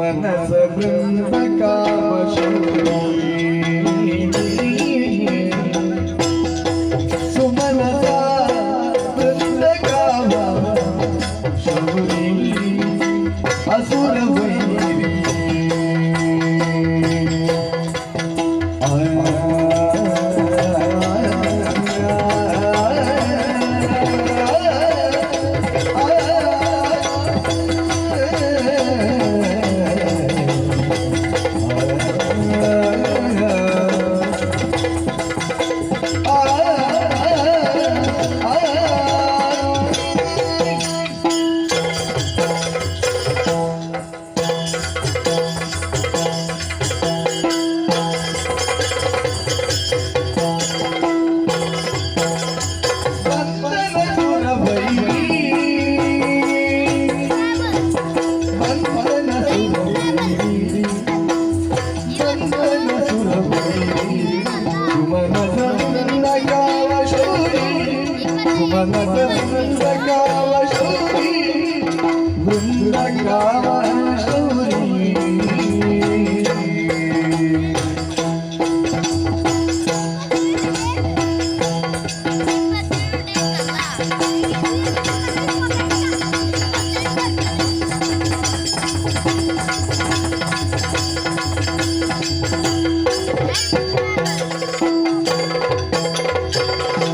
सुमनस वृंद काम सुमनसा वृंद काम असुर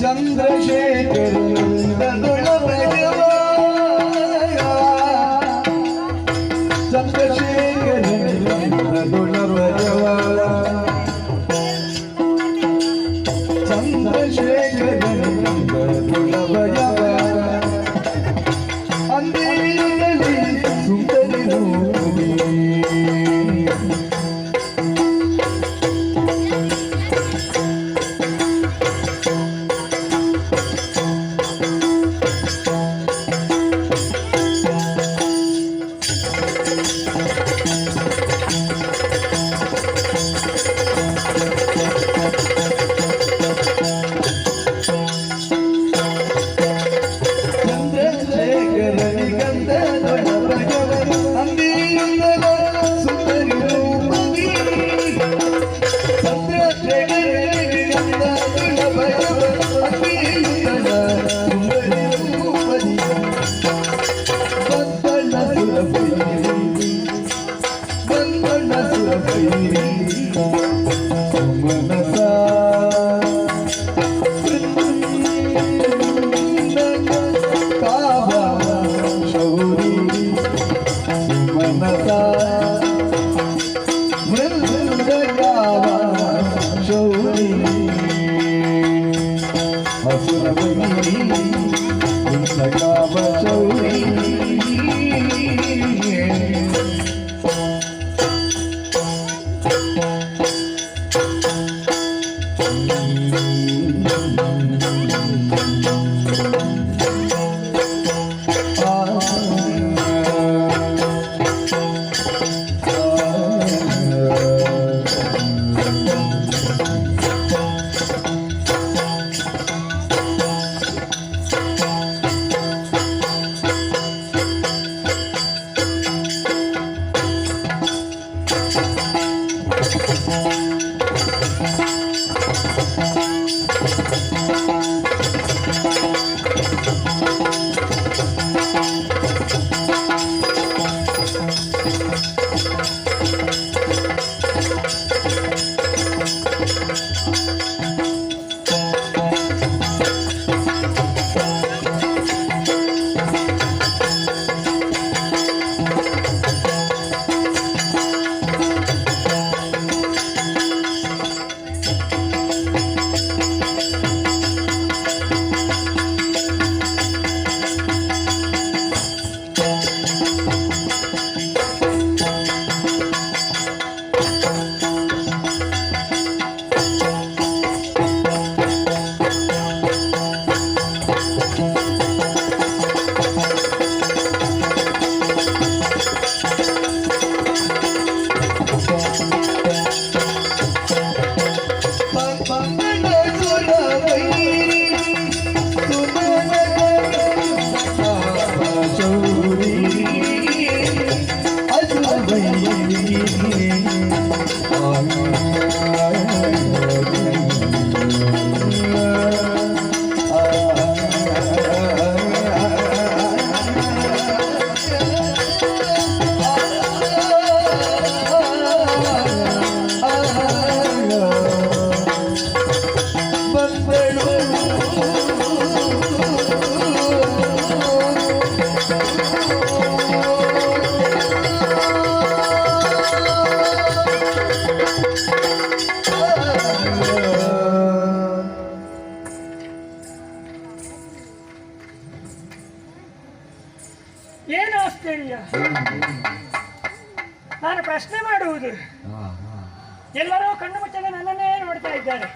चंद्रशेखर चंद्रशेखर चंद्रशेखर अंधेरी सुंदर ಏನು ಆಶ್ಚರ್ಯ, ನಾನು ಪ್ರಶ್ನೆ ಮಾಡುವುದು ಎಲ್ಲರೂ ಕಣ್ಣು ಮುಚ್ಚದೆ ನನ್ನನ್ನೇ ನೋಡ್ತಾ ಇದ್ದಾರೆ.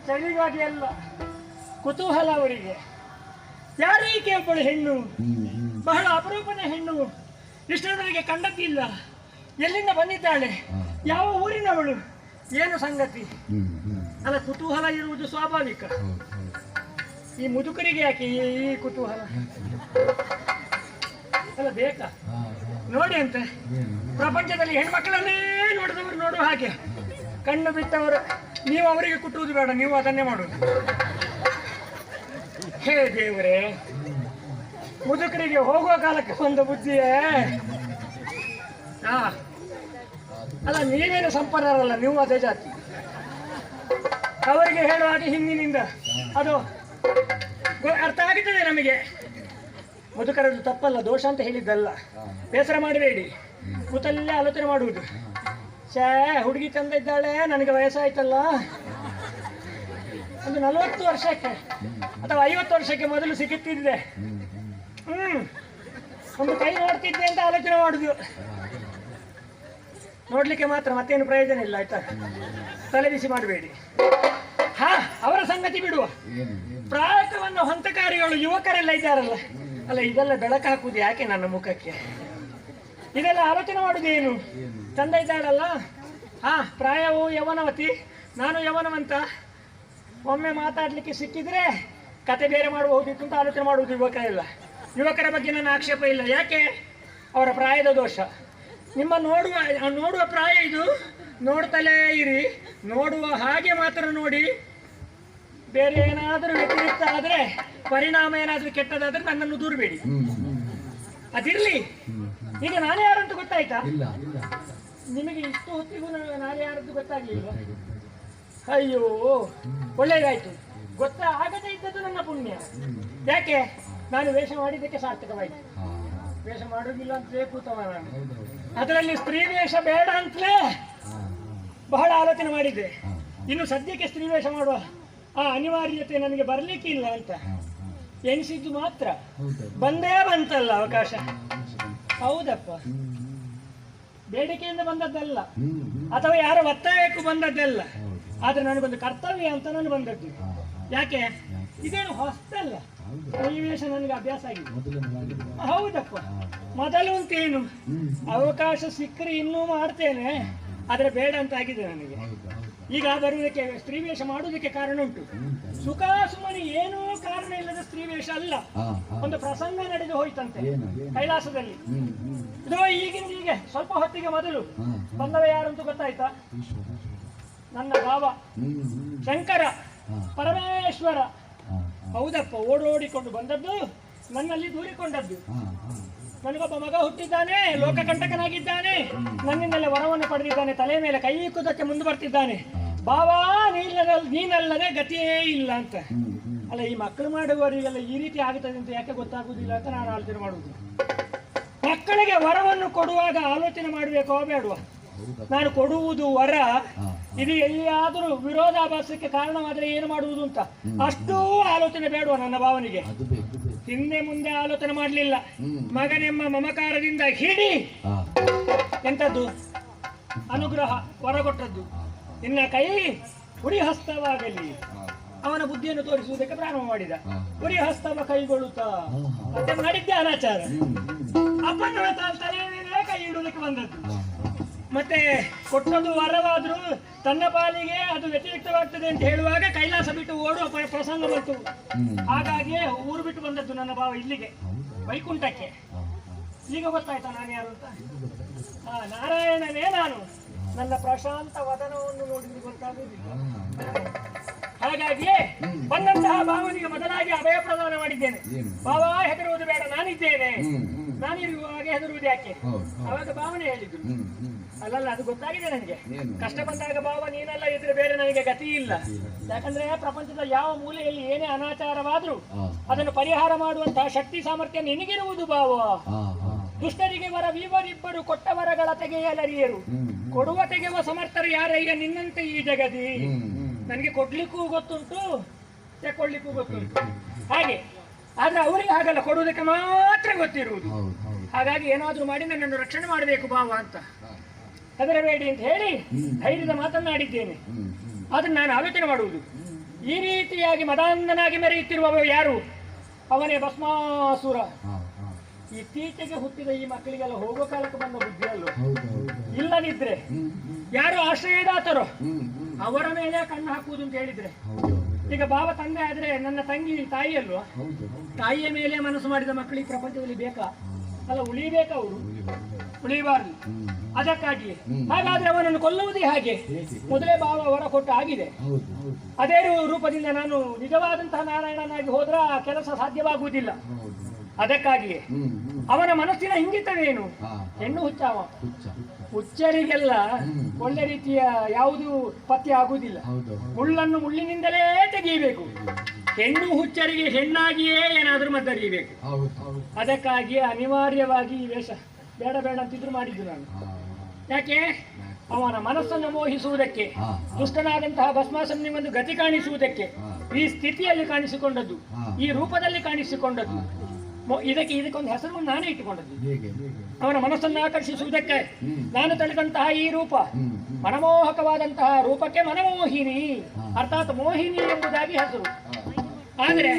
ಚಳಿಗಾಗಿ ಅಲ್ಲ, ಕುತೂಹಲ ಅವರಿಗೆ. ಯಾರೀಕೆ ಒಬ್ಬಳು ಹೆಣ್ಣು, ಬಹಳ ಅಪರೂಪದ ಹೆಣ್ಣು, ಇಷ್ಟರವರೆಗೆ ಕಂಡದ್ದಿಲ್ಲ, ಎಲ್ಲಿಂದ ಬಂದಿದ್ದಾಳೆ, ಯಾವ ಊರಿನವಳು, ಏನು ಸಂಗತಿ ಅಲ್ಲ. ಕುತೂಹಲ ಇರುವುದು ಸ್ವಾಭಾವಿಕ. ಈ ಮುದುಕರಿಗೆ ಯಾಕೆ ಈ ಕುತೂಹಲ ಅಲ್ಲ, ಬೇಕಾ? ನೋಡಿ ಅಂತ ಪ್ರಪಂಚದಲ್ಲಿ ಹೆಣ್ಮಕ್ಳನ್ನೇ ನೋಡಿದವರು ನೋಡುವ ಹಾಗೆ, ಕಣ್ಣು ಬಿಟ್ಟವರು ನೀವು ಅವರಿಗೆ ಕುಟ್ಟುವುದು ಬೇಡ, ನೀವು ಅದನ್ನೇ ಮಾಡುವುದು. ಹೇ ದೇವರೇ, ಮುದುಕರಿಗೆ ಹೋಗುವ ಕಾಲಕ್ಕೆ ಒಂದು ಬುದ್ಧಿಯೇ. ಅಲ್ಲ, ನೀವೇನು ಸಂಪನ್ನರಲ್ಲ, ನೀವು ಅದೇ ಜಾತಿ. ಅವರಿಗೆ ಹೇಳುವ ಹಾಗೆ ಹಿಂದಿನಿಂದ ಅದು ಅರ್ಥ ಆಗುತ್ತದೆ ನಮಗೆ. ಮುದುಕರದ್ದು ತಪ್ಪಲ್ಲ, ದೋಷ ಅಂತ ಹೇಳಿದ್ದಲ್ಲ, ಬೇಸರ ಮಾಡಬೇಡಿ. ಕೂತಲ್ಲೇ ಆಲೋಚನೆ ಮಾಡುವುದು. ಹುಡುಗಿ ಚಂದ ಇದ್ದಾಳೆ, ನನಗೆ ವಯಸ್ಸಾಯ್ತಲ್ಲ, ಒಂದು 40 ವರ್ಷಕ್ಕೆ ಅಥವಾ 50 ವರ್ಷಕ್ಕೆ ಮೊದಲು ಸಿಗುತ್ತಿದ್ದೆ, ಒಂದು ಕೈ ನೋಡ್ತಿದ್ದೆ ಅಂತ ಆಲೋಚನೆ ಮಾಡುದು. ನೋಡ್ಲಿಕ್ಕೆ ಮಾತ್ರ, ಮತ್ತೇನು ಪ್ರಯೋಜನ ಇಲ್ಲ, ಆಯ್ತಾ? ತಲೆ ಬಿಸಿ ಮಾಡಬೇಡಿ. ಅವರ ಸಂಗತಿ ಬಿಡುವ. ಪ್ರಾಯಕವನ್ನು ಹಂತಕಾರಿಗಳು ಯುವಕರೆಲ್ಲ ಇದ್ದಾರಲ್ಲ, ಅಲ್ಲ, ಇದೆಲ್ಲ ಬೆಳಕು ಹಾಕುವುದು ಯಾಕೆ ನನ್ನ ಮುಖಕ್ಕೆ? ಇದೆಲ್ಲ ಆಲೋಚನೆ ಮಾಡುವುದೇನು? ಚಂದ ಇದ್ದಾಳಲ್ಲ, ಪ್ರಾಯವು ಯವನವತಿ, ನಾನು ಯವನವಂತ. ಒಮ್ಮೆ ಮಾತಾಡ್ಲಿಕ್ಕೆ ಸಿಕ್ಕಿದ್ರೆ ಕತೆ ಬೇರೆ ಮಾಡಬಹುದಿತ್ತು ಅಂತ ಆಲೋಚನೆ ಮಾಡುವುದು ಯುವಕರೆಲ್ಲ. ಯುವಕರ ಬಗ್ಗೆ ನನ್ನ ಆಕ್ಷೇಪ ಇಲ್ಲ. ಯಾಕೆ? ಅವರ ಪ್ರಾಯದ ದೋಷ. ನಿಮ್ಮ ನೋಡುವ ಪ್ರಾಯ ಇದು, ನೋಡ್ತಲೇ ಇರಿ. ನೋಡುವ ಹಾಗೆ ಮಾತ್ರ ನೋಡಿ. ಬೇರೆ ಏನಾದರೂ ವ್ಯತಿರಿಕ್ತ ಆದರೆ, ಪರಿಣಾಮ ಏನಾದರೂ ಕೆಟ್ಟದಾದ್ರೆ ನನ್ನನ್ನು ದೂರಬೇಡಿ. ಅದಿರ್ಲಿ. ಈಗ ನಾನು ಯಾರಂತ ಗೊತ್ತಾಯ್ತಾ? ನಿಮಗೆ ಇಷ್ಟು ಹೊತ್ತಿಗೂ ನಾನು ಯಾರದ್ದು ಗೊತ್ತಾಗ್ಲಿಲ್ಲ? ಅಯ್ಯೋ, ಒಳ್ಳೇದಾಯ್ತು. ಆಗದೇ ಇದ್ದದ್ದು ನನ್ನ ಪುಣ್ಯ. ಯಾಕೆ? ನಾನು ವೇಷ ಮಾಡಿದ್ದಕ್ಕೆ ಸಾರ್ಥಕವಾಯ್ತು. ವೇಷ ಮಾಡುವುದಿಲ್ಲ ಅಂತಲೇ ಕೂತವ ನಾನು. ಅದರಲ್ಲಿ ಸ್ತ್ರೀ ವೇಷ ಬೇಡ ಅಂತಲೇ ಬಹಳ ಆಲೋಚನೆ ಮಾಡಿದ್ದೆ. ಇನ್ನು ಸದ್ಯಕ್ಕೆ ಸ್ತ್ರೀ ವೇಷ ಮಾಡುವ ಅನಿವಾರ್ಯತೆ ನನಗೆ ಬರ್ಲಿಕ್ಕಿಲ್ಲ ಅಂತ ಎನಿಸಿದ್ದು ಮಾತ್ರ. ಬಂದೇ ಬಂತಲ್ಲ ಅವಕಾಶ. ಹೌದಪ್ಪ, ಬೇಡಿಕೆಯಿಂದ ಬಂದದ್ದಲ್ಲ, ಅಥವಾ ಯಾರೋ ಒತ್ತಾಯಕ್ಕೂ ಬಂದದ್ದಲ್ಲ. ಆದ್ರೆ ನನಗೊಂದು ಕರ್ತವ್ಯ ಅಂತ ನಾನು ಬಂದದ್ದು. ಯಾಕೆ? ಇದೇನು ಹೊಸ್ತಲ್ಲ, ಈ ವೇಷ ನನಗೆ ಅಭ್ಯಾಸ ಆಗಿದೆ. ಹೌದಪ್ಪ, ಮೊದಲು ಅಂತೇನು, ಅವಕಾಶ ಸಿಕ್ಕರೆ ಇನ್ನೂ ಮಾಡ್ತೇನೆ, ಆದ್ರೆ ಬೇಡ ಅಂತ ಆಗಿದೆ ನನಗೆ. ಈಗ ಬರುವುದಕ್ಕೆ ಸ್ತ್ರೀ ವೇಷ ಮಾಡುವುದಕ್ಕೆ ಕಾರಣ ಉಂಟು. ಸುಖ ಸುಮ್ಮನೆ ಏನೂ ಕಾರಣ ಇಲ್ಲದ ಸ್ತ್ರೀ ವೇಷ ಅಲ್ಲ. ಒಂದು ಪ್ರಸಂಗ ನಡೆದು ಹೋಯ್ತಂತೆ ಕೈಲಾಸದಲ್ಲಿ. ಇದು ಈಗಿನ ಸ್ವಲ್ಪ ಹೊತ್ತಿಗೆ ಮೊದಲು ಬಂದವ ಯಾರಂತೂ ಗೊತ್ತಾಯ್ತಾ? ನನ್ನ ಭಾವ ಶಂಕರ ಪರಮೇಶ್ವರ. ಹೌದಪ್ಪ, ಓಡೋಡಿಕೊಂಡು ಬಂದದ್ದು, ನನ್ನಲ್ಲಿ ದೂರಿಕೊಂಡದ್ದು. ನನಗೊಬ್ಬ ಮಗ ಹುಟ್ಟಿದ್ದಾನೆ, ಲೋಕಕಂಟಕನಾಗಿದ್ದಾನೆ, ನನ್ನಿಂದಲೇ ವರವನ್ನು ಪಡೆದಿದ್ದಾನೆ, ತಲೆ ಮೇಲೆ ಕೈ ಇಕ್ಕುವುದಕ್ಕೆ ಮುಂದೆ ಬರ್ತಿದ್ದಾನೆ. ಬಾವಾ, ನೀನಲ್ಲದೆ ಗತಿಯೇ ಇಲ್ಲ ಅಂತ. ಅಲ್ಲ, ಈ ಮಕ್ಕಳು ಮಾಡುವವರಿಗೆಲ್ಲ ಈ ರೀತಿ ಆಗುತ್ತದೆ ಅಂತ ಯಾಕೆ ಗೊತ್ತಾಗುವುದಿಲ್ಲ ಅಂತ ನಾನು ಆಲೋಚನೆ ಮಾಡುವುದು. ಮಕ್ಕಳಿಗೆ ವರವನ್ನು ಕೊಡುವಾಗ ಆಲೋಚನೆ ಮಾಡಬೇಕೋ ಬೇಡವಾ? ನಾನು ಕೊಡುವುದು ವರ, ಇದು ಎಲ್ಲಿಯಾದರೂ ವಿರೋಧಾಭಾಸಕ್ಕೆ ಕಾರಣವಾದರೆ ಏನು ಮಾಡುವುದು ಅಂತ ಅಷ್ಟೂ ಆಲೋಚನೆ ಬೇಡವಾ ನನ್ನ ಭಾವನಿಗೆ? ಹಿಂದೆ ಮುಂದೆ ಆಲೋಚನೆ ಮಾಡಲಿಲ್ಲ. ಮಗನೆಂಬ ಮಮಕಾರದಿಂದ ಹಿಡಿ ಎಂತದ್ದು ಅನುಗ್ರಹ ವರ ಕೊಟ್ಟದ್ದು. ನಿನ್ನ ಕೈ ಉರಿ ಹಸ್ತವಾಗಲಿ. ಅವನ ಬುದ್ಧಿಯನ್ನು ತೋರಿಸುವುದಕ್ಕೆ ಪ್ರಾರಂಭ ಮಾಡಿದ. ಉರಿ ಹಸ್ತವ ಕೈಗೊಳ್ಳುತ್ತಾ ಮತ್ತೆ ನಡಿದ್ದೆ ಅನಾಚಾರ. ಅಪ್ಪನ ತಲೆ ಮೇಲೆ ಕೈ ಇಡುವುದಕ್ಕೆ ಬಂದದ್ದು. ಮತ್ತೆ ಕೊಟ್ಟದ್ದು ವರವಾದ್ರೂ ತನ್ನ ಪಾಲಿಗೆ ಅದು ವ್ಯತಿರಿಕ್ತವಾಗ್ತದೆ ಅಂತ ಹೇಳುವಾಗ ಕೈಲಾಸ ಬಿಟ್ಟು ಓಡುವ ಪ್ರಸಂಗ ಬಂತು. ಹಾಗಾಗಿ ಊರು ಬಿಟ್ಟು ಬಂದದ್ದು ನನ್ನ ಭಾವ ಇಲ್ಲಿಗೆ, ವೈಕುಂಠಕ್ಕೆ. ಈಗ ಗೊತ್ತಾಯ್ತಾ ನಾನು ಯಾರು ಅಂತ? ನಾರಾಯಣನೇ ನಾನು. ನನ್ನ ಪ್ರಶಾಂತ ವದನವನ್ನು ನೋಡಿದ್ರೆ ಗೊತ್ತಾಗುವುದಿಲ್ಲ. ಹಾಗಾಗಿ ಬಂದಂತಹ ಭಾವನಿಗೆ ಮೊದಲಾಗಿ ಅಭಯ ಪ್ರದಾನ ಮಾಡಿದ್ದೇನೆ. ಭಾವ, ಹೆದರುವುದು ಬೇಡ, ನಾನಿದ್ದೇನೆ. ನಾನಿರುವಾಗ ಹೆದರುವುದು ಯಾಕೆ? ಅವಾಗ ಭಾವನೆ ಹೇಳಿದ್ದು. ಅಲ್ಲಲ್ಲ, ಅದು ಗೊತ್ತಾಗಿದೆ ನನಗೆ. ಕಷ್ಟ ಬಂದಾಗ ಭಾವ ನೀನಲ್ಲ ಇದ್ರೆ ಬೇರೆ ನನಗೆ ಗತಿ ಇಲ್ಲ. ಯಾಕಂದ್ರೆ ಪ್ರಪಂಚದ ಯಾವ ಮೂಲೆಯಲ್ಲಿ ಏನೇ ಅನಾಚಾರವಾದ್ರೂ ಹಾ. ಅದನ್ನು ಪರಿಹಾರ ಮಾಡುವಂತಹ ಶಕ್ತಿ ಸಾಮರ್ಥ್ಯ ನಿನಗಿರುವುದು ಭಾವ. ಹಾ, ಹಾ. ದುಷ್ಟರಿಗೆ ವರವಿವರಿಬ್ಬರು ಕೊಟ್ಟ ವರಗಳ ತೆಗೆಯಲರಿಯರು, ಕೊಡುವ ತೆಗೆಯುವ ಸಮರ್ಥರು ಯಾರಯ್ಯ ನಿನ್ನಂತೆ ಈ ಜಗದಿ. ನನಗೆ ಕೊಡ್ಲಿಕ್ಕೂ ಗೊತ್ತುಂಟು, ತಕೊಳ್ಳಿಕ್ಕೂ ಗೊತ್ತುಂಟು. ಹಾಗೆ ಆದ್ರೆ ಅವರಿಗೆ ಹಾಗಲ್ಲ, ಕೊಡುವುದಕ್ಕೆ ಮಾತ್ರ ಗೊತ್ತಿರುವುದು. ಹೌದು, ಹೌದು. ಹಾಗಾಗಿ ಏನಾದ್ರೂ ಮಾಡಿ ನನ್ನನ್ನು ರಕ್ಷಣೆ ಮಾಡಬೇಕು ಭಾವ ಅಂತ ಹೆದರಬೇಡಿ ಅಂತ ಹೇಳಿ ಧೈರ್ಯದ ಮಾತನ್ನಾಡಿದ್ದೇನೆ. ಆದ್ರೆ ನಾನು ಆಲೋಚನೆ ಮಾಡುವುದು, ಈ ರೀತಿಯಾಗಿ ಮದಾಂಧನಾಗಿ ಮೆರೆಯುತ್ತಿರುವವ ಯಾರು? ಅವನೇ ಭಸ್ಮಾಸುರ. ಹಾ, ಹಾ. ಇತ್ತೀಚೆಗೆ ಹುಟ್ಟಿದ ಈ ಮಕ್ಕಳಿಗೆಲ್ಲ ಹೋಗೋ ಕಾಲಕ್ಕೆ ಬಂದ ಬುದ್ಧಿ ಅಲ್ಲೋ. ಹೌದು, ಹೌದು. ಇಲ್ಲದಿದ್ರೆ ಯಾರು ಆಶ್ರಯದಾತರು ಹ್ಮ್, ಅವರ ಮೇಲೆ ಕಣ್ಣು ಹಾಕುವುದು ಅಂತ ಹೇಳಿದ್ರೆ, ಹೌದು, ಈಗ ಬಾವ ತಂದೆ ಆದ್ರೆ ನನ್ನ ತಂಗಿ ತಾಯಿ ಅಲ್ವಾ, ಹೌದು, ಹೌದು. ತಾಯಿಯ ಮೇಲೆ ಮನಸ್ಸು ಮಾಡಿದ ಮಕ್ಕಳಿಗೆ ಪ್ರಪಂಚದಲ್ಲಿ ಬೇಕಾ? ಅಲ್ಲ, ಉಳಿಬೇಕಾ ಅವರು? ಉಳಿಬಾರ್ದು. ಅದಕ್ಕಾಗಿ ಹಾಗಾದ್ರೆ ಅವನನ್ನು ಕೊಲ್ಲುವುದೇ ಹಾಗೆ ಮೊದಲೇ ಭಾವ ಹೊರ ಕೊಟ್ಟು ಆಗಿದೆ. ಹೌದು, ಹೌದು. ಅದೇ ರೂಪದಿಂದ ನಾನು ನಿಜವಾದಂತಹ ನಾರಾಯಣನಾಗಿ ಹೋದ್ರ ಆ ಕೆಲಸ ಸಾಧ್ಯವಾಗುವುದಿಲ್ಲ. ಹೌದು, ಹೌದು. ಅದಕ್ಕಾಗಿಯೇ ಅವನ ಮನಸ್ಸಿನ ಇಂಗಿತವೇನು? ಹಾ. ಹೆಣ್ಣು ಹುಚ್ಚಾವ. ಹುಚ್ಚ. ಹುಚ್ಚರಿಗೆಲ್ಲ ಒಳ್ಳೆ ರೀತಿಯ ಯಾವುದು ಪತ್ತೆ ಆಗುವುದಿಲ್ಲ. ಹೌದು, ಮುಳ್ಳನ್ನು ಮುಳ್ಳಿನಿಂದಲೇ ತೆಗೆಯಬೇಕು. ಹೆಣ್ಣು ಹುಚ್ಚರಿಗೆ ಹೆಣ್ಣಾಗಿಯೇ ಏನಾದರೂ ಮದ್ದರಿಯಬೇಕು. ಹೌದು, ಹೌದು. ಅದಕ್ಕಾಗಿ ಅನಿವಾರ್ಯವಾಗಿ ಈ ವೇಷ ಬೇಡ ಬೇಡ ಅಂತಿದ್ರು ಮಾಡಿದ್ದು ನಾನು. ಹಾ, ಯಾಕೆ? ಅವನ ಮನಸ್ಸನ್ನು ಮೋಹಿಸುವುದಕ್ಕೆ, ಹಾ. ದುಷ್ಟನಾದಂತಹ ಭಸ್ಮಾಸುರನಿಗೆ ಒಂದು ಗತಿ ಕಾಣಿಸುವುದಕ್ಕೆ, ಹಾ. ಈ ಸ್ಥಿತಿಯಲ್ಲಿ ಕಾಣಿಸಿಕೊಂಡದ್ದು, ಹಾ. ಈ ರೂಪದಲ್ಲಿ ಕಾಣಿಸಿಕೊಂಡದ್ದು, ಇದಕ್ಕೊಂದು ಹೆಸರನ್ನು ನಾನೇ ಇಟ್ಟುಕೊಂಡದ್ದು. ಹೇಗೆ, ಹೇಗೆ? ಅವನ ಮನಸ್ಸನ್ನು ಆಕರ್ಷಿಸುವುದಕ್ಕೆ ನಾನು ತಳೆದಂತಹ ಈ ರೂಪ, ಹ್ಮ್. ಮನಮೋಹಕವಾದಂತಹ ರೂಪಕ್ಕೆ ಮನಮೋಹಿನಿ, ಅರ್ಥಾತ್ ಮೋಹಿನಿ ಎಂಬುದಾಗಿ ಹೆಸರು. ಆದರೆ